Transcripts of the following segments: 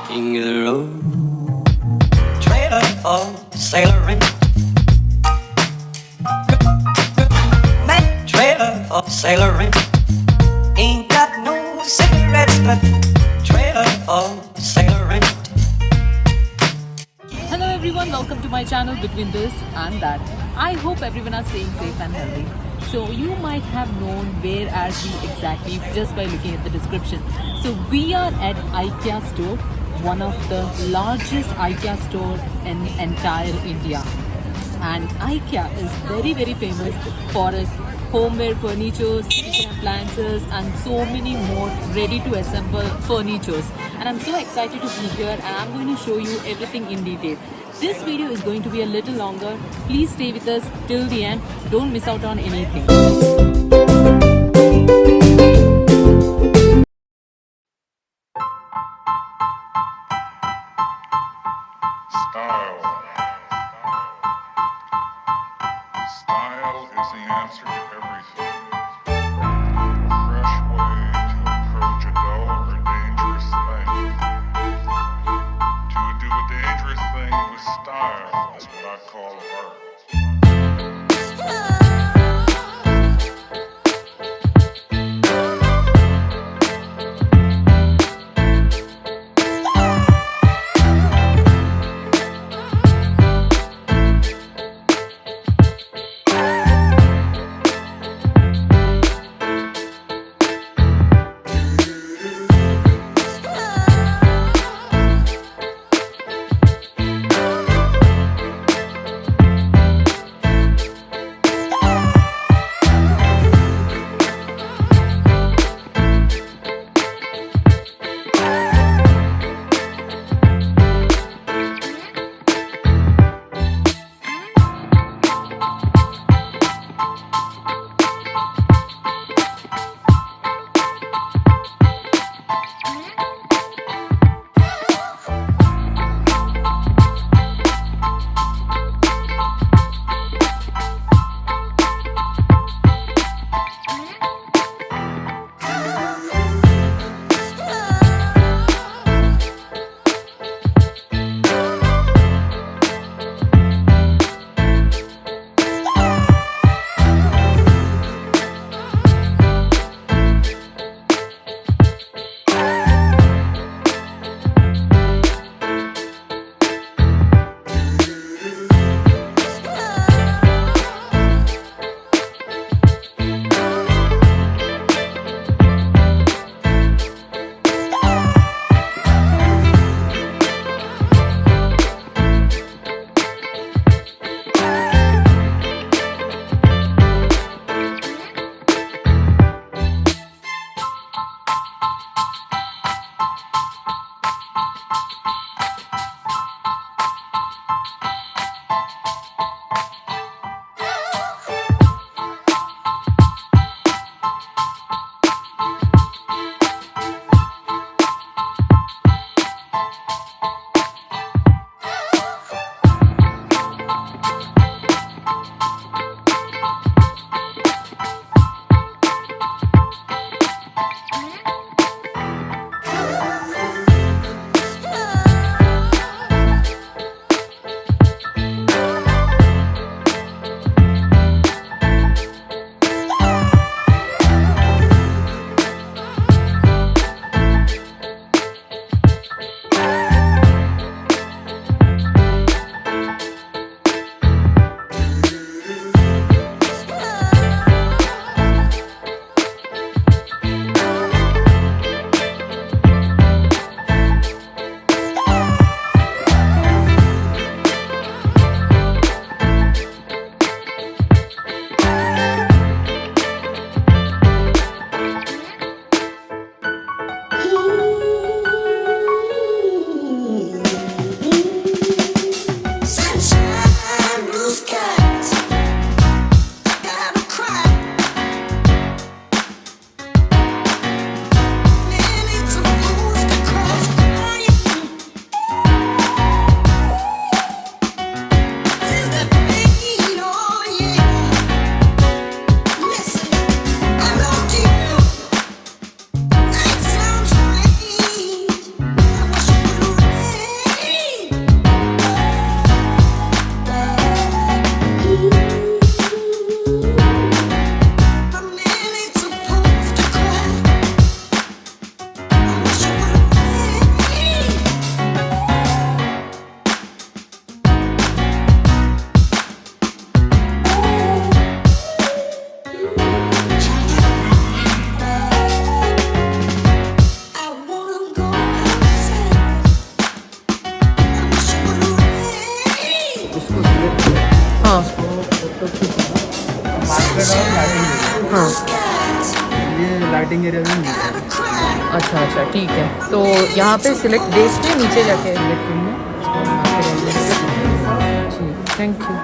King of the road, trailer for sailoring. That trailer for sailoring. Ain't got no cigarettes, but trailer for sailoring. Hello everyone, welcome to my channel Between This and That. I hope everyone are staying safe and healthy. So you might have known where are we exactly just by looking at the description. So we are at IKEA store, one of the largest IKEA store in entire India. And IKEA is very famous for its homeware furniture, kitchen appliances and so many more ready to assemble furnitures. And I'm so excited to be here and I'm going to show you everything in detail. This video is going to be a little longer. Please stay with us till the end. Don't miss out on anything. Style. Style is the answer to everything. A fresh way to approach a dull or dangerous thing. To do a dangerous thing with style is what I call art. Batting area में मिल जाएगा। अच्छा अच्छा ठीक है, तो यहाँ पे select देख के नीचे जाके सिलेक्ट करूँगा। ठीक, thank you.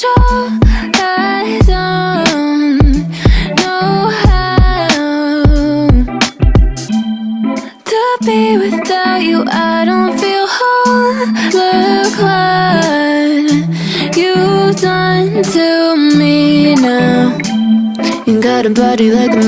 you, I don't know how to be without you. I don't feel whole. Look what you've done to me now. You got a body like a